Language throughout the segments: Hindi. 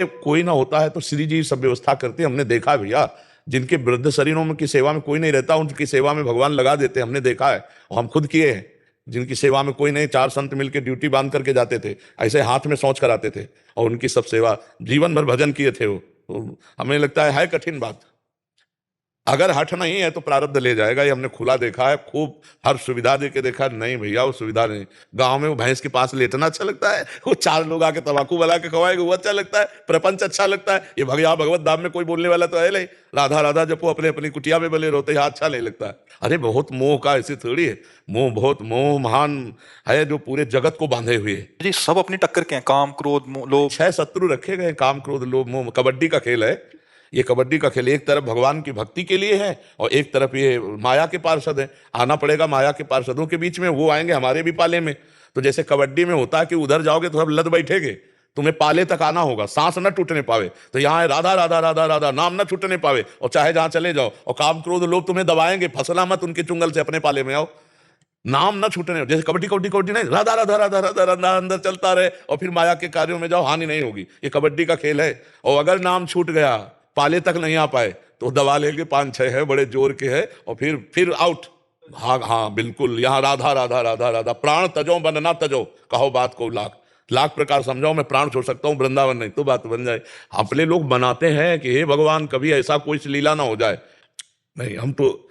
कोई ना होता है तो श्री जी सब व्यवस्था करते, हमने देखा है भैया। जिनके वृद्ध शरीरों में की सेवा में कोई नहीं रहता, उनकी सेवा में भगवान लगा देते, हमने देखा है और हम खुद किए हैं। जिनकी सेवा में कोई नहीं, 4 संत मिलकर ड्यूटी बांध करके जाते थे, ऐसे हाथ में शौच कराते थे और उनकी सब सेवा, जीवन भर भजन किए थे वो। तो हमें लगता है कठिन बात। अगर हठ नहीं है तो प्रारब्ध ले जाएगा, ये हमने खुला देखा है, खूब हर सुविधा दे के देखा। नहीं भैया वो सुविधा नहीं। गांव में वो भैंस के पास लेटना अच्छा लगता है, वो 4 लोग आके तंबाकू बना के खवाएंगे वो अच्छा लगता है, प्रपंच अच्छा लगता है। ये भगया भगवत धाम में कोई बोलने वाला तो है नहीं, राधा राधा जब वो अपने अपनी कुटिया में बले रोते हैं, अच्छा नहीं लगता है। अरे बहुत मोह का, ऐसी थोड़ी है। मोह बहुत मोह महान है जो पूरे जगत को बांधे हुए है। जी सब अपनी टक्कर के हैं, काम क्रोध लोभ। 6 शत्रु रखे गए, काम क्रोध लोभ मोह। कबड्डी का खेल है ये। कबड्डी का खेल, एक तरफ भगवान की भक्ति के लिए है और एक तरफ ये माया के पार्षद है। आना पड़ेगा माया के पार्षदों के बीच में, वो आएंगे हमारे भी पाले में। तो जैसे कबड्डी में होता है कि उधर जाओगे तो सब लद बैठेगे, तुम्हें पाले तक आना होगा, सांस न टूटने पावे। तो यहाँ है राधा राधा राधा राधा, नाम न छूटने पावे, और चाहे जहां चले जाओ। और काम क्रोध लोग तुम्हें दबाएंगे, फसला मत उनके चुंगल से, अपने पाले में आओ, नाम ना छूटने। जैसे कबड्डी कबड्डी कबड्डी नहीं, राधा राधा राधा राधा राधा अंदर चलता रहे और फिर माया के कार्यों में जाओ, हानि नहीं होगी। ये कबड्डी का खेल है। और अगर नाम छूट गया, पाले तक नहीं आ पाए, तो दबा लेंगे, 5-6 है, बड़े जोर के है, और फिर आउट। हाँ हाँ बिल्कुल, यहाँ राधा राधा राधा राधा। प्राण तजो बन ना तजो, कहो बात को लाख लाख प्रकार समझाओ, मैं प्राण छोड़ सकता हूँ, वृंदावन नहीं तो बात बन जाए। अपने लोग बनाते हैं कि हे भगवान कभी ऐसा कोई लीला ना हो जाए। नहीं, हम तो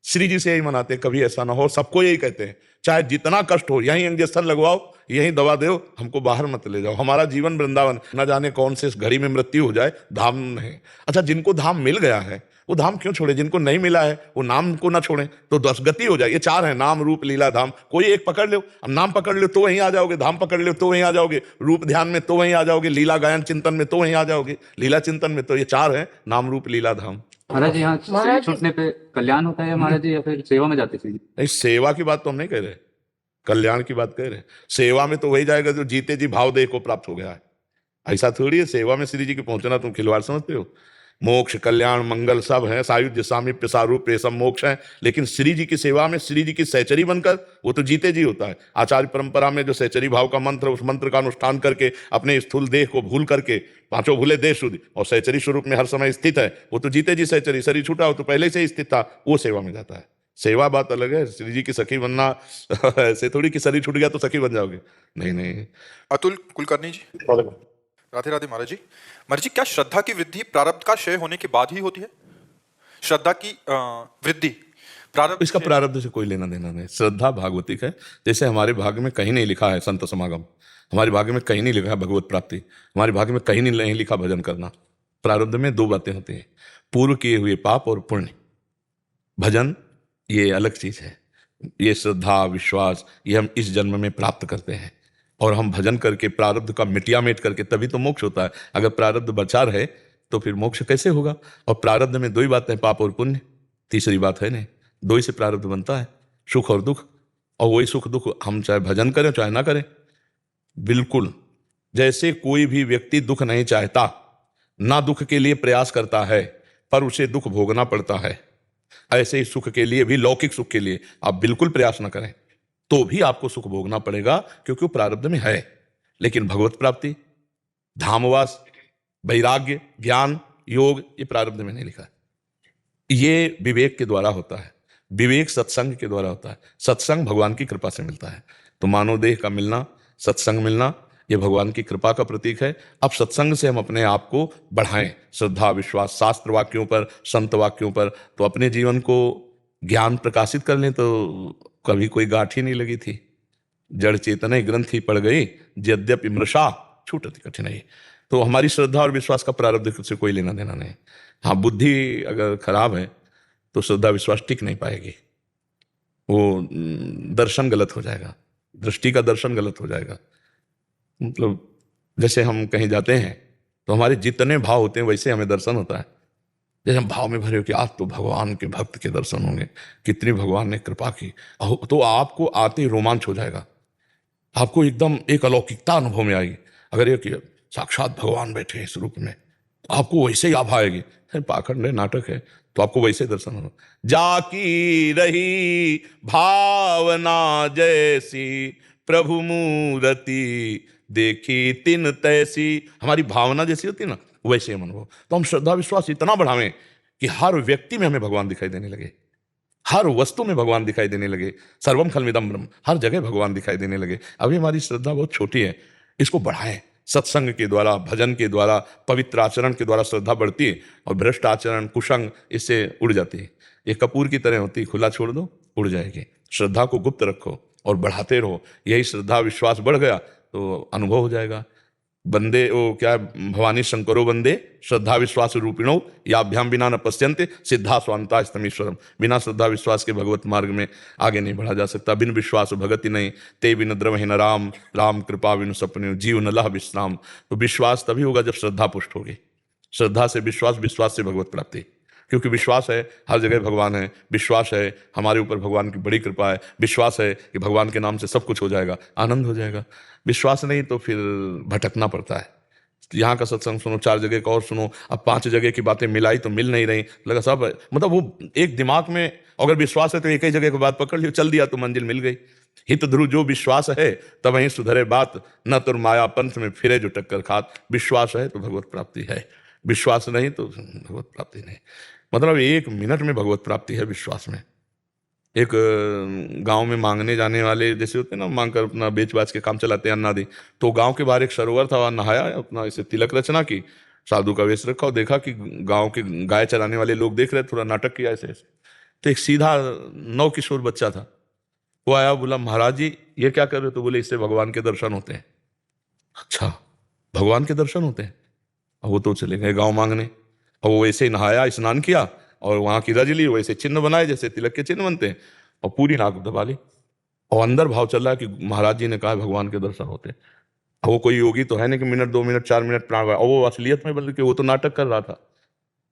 श्री जी से यही मनाते हैं कभी ऐसा ना हो। सबको यही कहते हैं, चाहे जितना कष्ट हो, यहीं इंजेक्शन लगवाओ, यहीं दवा दो, हमको बाहर मत ले जाओ। हमारा जीवन वृंदावन, ना जाने कौन से इस घड़ी में मृत्यु हो जाए, धाम नहीं। अच्छा, जिनको धाम मिल गया है वो धाम क्यों छोड़े? जिनको नहीं मिला है वो नाम को ना छोड़े, तो 10 गति हो जाए। ये 4 है, नाम रूप लीला धाम। कोई एक पकड़ लो। अब नाम पकड़ लो तो वहीं आ जाओगे, धाम पकड़ लो तो वहीं आ जाओगे, रूप ध्यान में तो वहीं आ जाओगे, लीला गायन चिंतन में तो वहीं आ जाओगे, लीला चिंतन में। तो ये 4 है, नाम रूप लीला धाम। महाराज जी, यहाँ शरीर छूटने पे कल्याण होता है महाराज जी, या फिर सेवा में जाते थे? नहीं, सेवा की बात तो हम नहीं कह रहे, कल्याण की बात कह रहे हैं। सेवा में तो वही जाएगा जो जीते जी भाव देह को प्राप्त हो गया है। ऐसा थोड़ी है सेवा में श्री जी के पहुंचना तुम खिलवाड़ समझते हो। मोक्ष कल्याण मंगल सब है, सायुज्य सामीप्य सारूप सब मोक्ष है। लेकिन श्री जी की सेवा में श्री जी की सहचरी बनकर, वो तो जीते जी होता है। आचार्य परंपरा में जो सहचरी भाव का मंत्र, उस मंत्र का अनुष्ठान करके अपने स्थूल देह को भूल करके, 5 भूले देह शुद्ध और सहचरी स्वरूप में हर समय स्थित है, वो तो जीते जी सहचरी। शरीर छूटा हो तो पहले से ही स्थित था, वो सेवा में जाता है। सेवा बात अलग है, श्री जी की सखी बनना ऐसे थोड़ी कि शरीर छूट गया तो सखी बन जाओगे। नहीं नहीं। अतुल कुलकर्णी जी, राधे राधे महाराज जी। महाराज जी, क्या श्रद्धा की वृद्धि प्रारब्ध का क्षय होने के बाद ही होती है? श्रद्धा की वृद्धि प्रारब्ध, इसका प्रारब्ध से कोई लेना देना नहीं। श्रद्धा भागवतिक है। जैसे हमारे भाग्य में कहीं नहीं लिखा है संत समागम, हमारे भाग्य में कहीं नहीं लिखा है भगवत प्राप्ति, हमारे भाग्य में कहीं नहीं लिखा भजन करना। प्रारब्ध में 2 बातें होती हैं, पूर्व किए हुए पाप और पुण्य। भजन ये अलग चीज है। ये श्रद्धा विश्वास ये हम इस जन्म में प्राप्त करते हैं, और हम भजन करके प्रारब्ध का मिटिया मेट करके तभी तो मोक्ष होता है। अगर प्रारब्ध बचा रहे तो फिर मोक्ष कैसे होगा? और प्रारब्ध में 2 ही बातें, पाप और पुण्य, तीसरी बात है नहीं। 2 ही से प्रारब्ध बनता है, सुख और दुख। और वही सुख दुख हम चाहे भजन करें चाहे ना करें। बिल्कुल जैसे कोई भी व्यक्ति दुख नहीं चाहता, ना दुख के लिए प्रयास करता है, पर उसे दुख भोगना पड़ता है, ऐसे ही सुख के लिए भी, लौकिक सुख के लिए आप बिल्कुल प्रयास ना करें तो भी आपको सुख भोगना पड़ेगा, क्योंकि वो प्रारब्ध में है। लेकिन भगवत प्राप्ति, धामवास, वैराग्य, ज्ञान, योग, ये प्रारब्ध में नहीं लिखा है। ये विवेक के द्वारा होता है, विवेक सत्संग के द्वारा होता है। सत्संग भगवान की कृपा से मिलता है। तो मानव देह का मिलना, सत्संग मिलना, ये भगवान की कृपा का प्रतीक है। अब सत्संग से हम अपने आप को बढ़ाएं, श्रद्धा विश्वास शास्त्र वाक्यों पर, संत वाक्यों पर, तो अपने जीवन को ज्ञान प्रकाशित कर लें। तो कभी कोई गांठ ही नहीं लगी थी, जड़ चेतना ग्रंथि पड़ गई, यद्यपि मृषा छूटती कठिनाई। तो हमारी श्रद्धा और विश्वास का प्रारब्ध से कोई लेना देना नहीं। हाँ, बुद्धि अगर खराब है तो श्रद्धा विश्वास टिक नहीं पाएगी, वो दर्शन गलत हो जाएगा, दृष्टि का दर्शन गलत हो जाएगा। मतलब जैसे हम कहीं जाते हैं तो हमारे जितने भाव होते हैं वैसे हमें दर्शन होता है। जैसे हम भाव में भरे हो कि आज तो भगवान के भक्त के दर्शन होंगे, कितनी भगवान ने कृपा की, तो आपको आते ही रोमांच हो जाएगा, आपको एकदम एक अलौकिकता अनुभव में आएगी। अगर ये कि साक्षात भगवान बैठे हैं इस रूप में, तो आपको वैसे ही आभा आएगी। पाखंड है, नाटक है, तो आपको वैसे दर्शन होगा। जाकी रही भावना जैसी प्रभु मूर्ति देखी तिन तैसी, हमारी भावना जैसी होती है ना वैसे हम अनुभव। तो हम श्रद्धा विश्वास इतना बढ़ावें कि हर व्यक्ति में हमें भगवान दिखाई देने लगे, हर वस्तु में भगवान दिखाई देने लगे, सर्वम खलमिदम ब्रह्म, हर जगह भगवान दिखाई देने लगे। अभी हमारी श्रद्धा बहुत छोटी है, इसको बढ़ाएं। सत्संग के द्वारा, भजन के द्वारा, पवित्र आचरण के द्वारा श्रद्धा बढ़ती है और भ्रष्ट आचरण, कुसंग इससे उड़ जाती है। ये कपूर की तरह होती है, खुला छोड़ दो उड़ जाएगी। श्रद्धा को गुप्त रखो और बढ़ाते रहो। यही श्रद्धा विश्वास बढ़ गया तो अनुभव हो जाएगा। बंदे वो क्या, भवानी शंकरो बंदे श्रद्धा विश्वास रूपिणो याभ्याम बिना न पश्यन्ते सिद्धा स्वांता स्तमीश्वरम। बिना श्रद्धा विश्वास के भगवत मार्ग में आगे नहीं बढ़ा जा सकता। बिन विश्वास भगति नहीं, ते बिन द्रवहि न राम, राम कृपा बिनु सपने जीव न लह विश्राम। तो विश्वास तभी होगा जब श्रद्धा पुष्ट होगी। श्रद्धा से विश्वास, विश्वास से भगवत प्राप्ति। क्योंकि विश्वास है हर जगह भगवान है, विश्वास है हमारे ऊपर भगवान की बड़ी कृपा है, विश्वास है कि भगवान के नाम से सब कुछ हो जाएगा, आनंद हो जाएगा। विश्वास नहीं तो फिर भटकना पड़ता है। यहाँ का सत्संग सुनो, 4 जगह का और सुनो, अब 5 जगह की बातें मिलाई तो मिल नहीं रही, लगा सब मतलब वो एक दिमाग में अगर विश्वास है तो एक ही जगह की बात पकड़ लियो, चल दिया तो मंजिल मिल गई। हित ध्रुव जो विश्वास है तब वहीं सुधरे बात, न तुर माया पंथ में फिरे जो टक्कर खात। विश्वास है तो भगवत प्राप्ति है, विश्वास नहीं तो भगवत प्राप्ति नहीं। मतलब 1 मिनट में भगवत प्राप्ति है विश्वास में। एक गांव में मांगने जाने वाले जैसे होते हैं ना, मांग कर अपना बेच बाच के काम चलाते हैं अन्नादि। तो गांव के बाहर एक सरोवर था, वहाँ नहाया, अपना ऐसे तिलक रचना की, साधु का वेश रखा और देखा कि गांव के गाय चराने वाले लोग देख रहे, थोड़ा नाटक किया ऐसे ऐसे। तो एक सीधा 9 किशोर बच्चा था, वो आया, बोला महाराज जी ये क्या कर रहे हो? तो बोले इससे भगवान के दर्शन होते हैं। अच्छा भगवान के दर्शन होते हैं? अब वो तो चले गए गाँव मांगने, और वो वैसे ही नहाया, स्नान किया और वहाँ की रज ली, वैसे चिन्ह बनाए जैसे तिलक के चिन्ह बनते हैं, और पूरी नाक दबा ली। और अंदर भाव चल रहा है कि महाराज जी ने कहा भगवान के दर्शन होते हैं। अब वो कोई योगी तो है नहीं कि मिनट 2 मिनट 4 मिनट प्राण, और वो असलियत में बल्कि वो तो नाटक कर रहा था।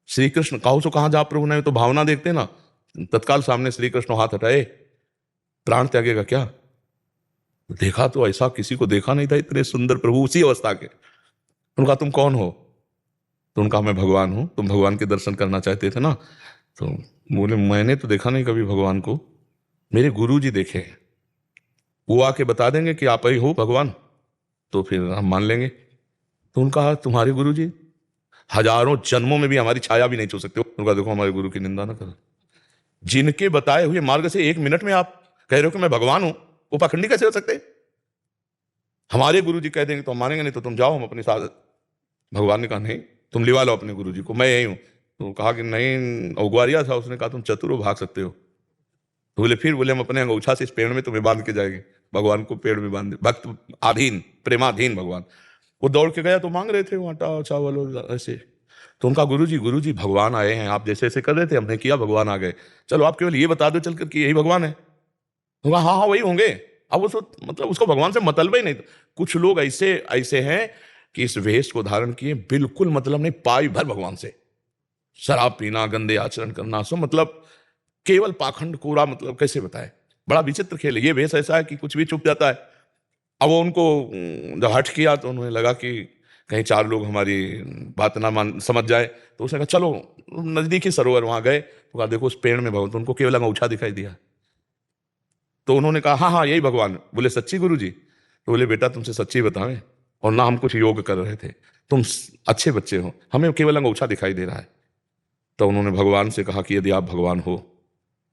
श्री कृष्ण कहो सो कहाँ जा प्रभु ने, तो भावना देखते ना, तत्काल सामने श्री कृष्ण हाथ हटाए, प्राण त्यागेगा क्या? देखा तो ऐसा किसी को देखा नहीं था, इतने सुंदर प्रभु उसी अवस्था के। उनका तुम कौन हो? तो उनका मैं भगवान हूं, तुम भगवान के दर्शन करना चाहते थे ना? तो बोले मैंने तो देखा नहीं कभी भगवान को, मेरे गुरु जी देखे, वो आके बता देंगे कि आप ही हो भगवान तो फिर हम मान लेंगे। तो उनका तुम्हारे गुरु जी हजारों जन्मों में भी हमारी छाया भी नहीं छू सकते। उनका देखो हमारे गुरु की निंदा ना करो, जिनके बताए हुए मार्ग से 1 मिनट में आप कह रहे हो कि मैं भगवान हूं, वो पाखंडी कैसे हो सकते? हमारे गुरु जी कह देंगे तो हम मानेंगे, नहीं तो तुम जाओ हम अपने साथ। भगवान ने कहा नहीं, तुम लिवा लो अपने गुरु जी को, मैं यही हूं। तो कहा कि नहीं, औग्वारिया था, उसने कहा तुम चतुर हो, भाग सकते हो। तो बोले फिर बोले हम अपने अंगूछा से इस पेड़ में तुम्हें बांध के जाएंगे। भगवान को पेड़ में बांध, भक्त आधीन, प्रेमाधीन भगवान। वो दौड़ के गया तो मांग रहे थे वो आटा चावल ऐसे। तो उनका गुरु जी भगवान आए हैं, आप जैसे ऐसे कर रहे थे हमने किया, भगवान आ गए, चलो आप केवल ये बता दो चलकर कि यही भगवान है। तो हाँ हाँ वही होंगे। अब वो मतलब उसको भगवान से मतलब ही नहीं था। कुछ लोग ऐसे ऐसे हैं कि इस वेश को धारण किए बिल्कुल मतलब नहीं, पाई भर भगवान से, शराब पीना, गंदे आचरण करना, सब मतलब केवल पाखंड कोरा, मतलब कैसे बताए, बड़ा विचित्र खेल है। ये वेश ऐसा है कि कुछ भी चुप जाता है। अब वो उनको जब हट किया तो उन्हें लगा कि कहीं 4 लोग हमारी बात ना मान समझ जाए, तो उसने कहा चलो नजदीकी सरोवर, वहां गए तो कहा देखो उस पेड़ में भगवान, तो उनको केवल अंगूछा दिखाई दिया। तो उन्होंने कहा हाँ हाँ यही भगवान। बोले सच्ची गुरु जी? तो बोले बेटा तुमसे सच्ची बताएं, और ना हम कुछ योग कर रहे थे, तुम अच्छे बच्चे हो, हमें केवल अंगूछा दिखाई दे रहा है। तो उन्होंने भगवान से कहा कि यदि आप भगवान हो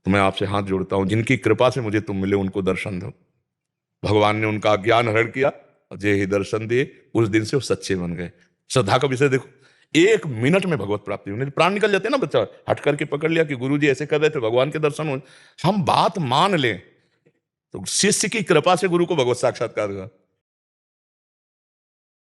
तो मैं आपसे हाथ जोड़ता हूं, जिनकी कृपा से मुझे तुम मिले उनको दर्शन दो। भगवान ने उनका ज्ञान हरण किया, जे ही दर्शन दिए, उस दिन से वो सच्चे बन गए। श्रद्धा का विषय देखो, 1 मिनट में भगवत प्राप्ति होने, प्राण निकल जाते ना, बच्चा हट करके पकड़ लिया कि गुरु जी ऐसे कर रहे थे, भगवान के दर्शन हो। हम बात मान लें तो शिष्य की कृपा से गुरु को भगवत साक्षात्कार हुआ।